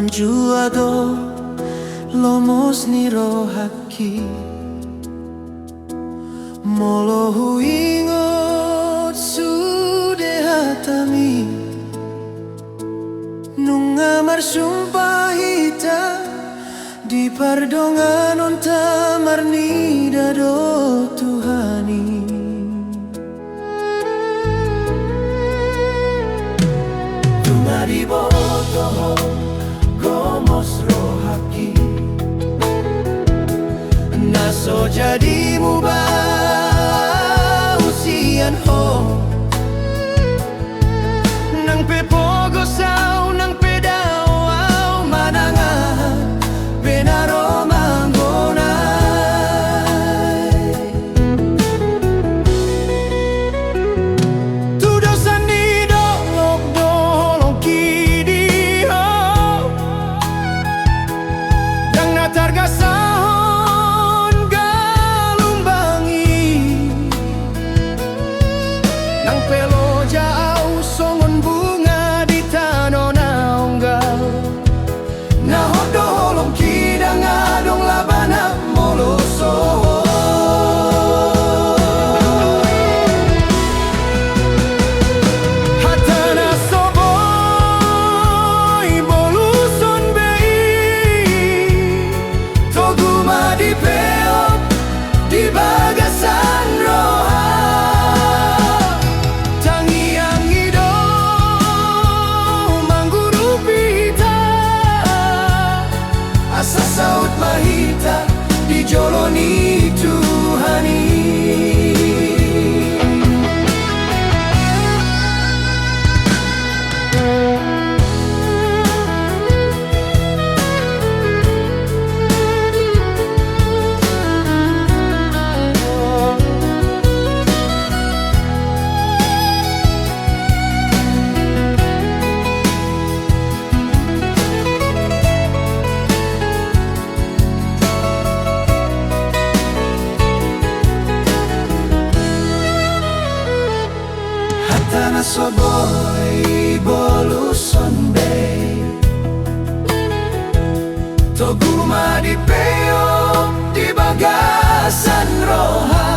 Manjuado lomos ni rohaki Molo huingot sude hatami Nungamar sumpah hita Di pardongan on tamar ni dado Tuhani Tungari botoho gomos rohaki Naso jadi mubah usian ho Nang pepogo sao nang pedao manangahan Benaro manggonay Tudo sandido lokdolong kidi ho Dang natarga sahon galumbangi Nang pelo jauh songon bunga di tano naunggal Nahodolong kidang adong labana moloso Hatana soboy boluson bei Toguma di peop di bagasan roha Tangiang ido mangguru pita Asa saut mahita di joloni Tuhani Hatana soboy boluson bei Toguma di peop di bagasan roha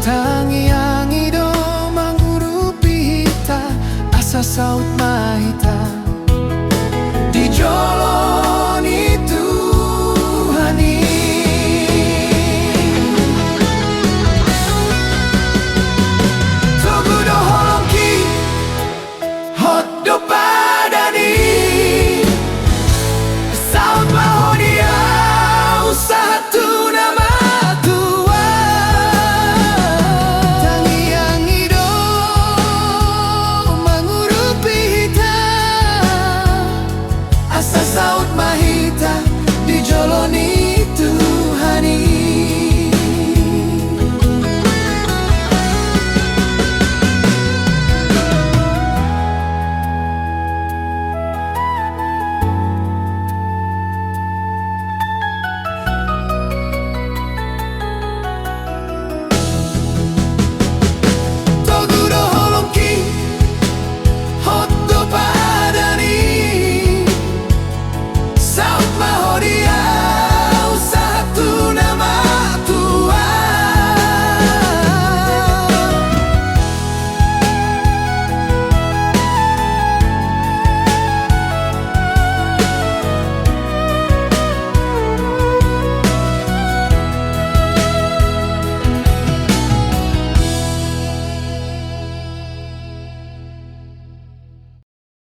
Tangiang ido mangguru pita Asa saut mahita di joloni Tuhani Togudo holongki hot do padani Saut mahodia usaha tuna matua Tangiang ido mangurupi hita Asa saut mahita di joloni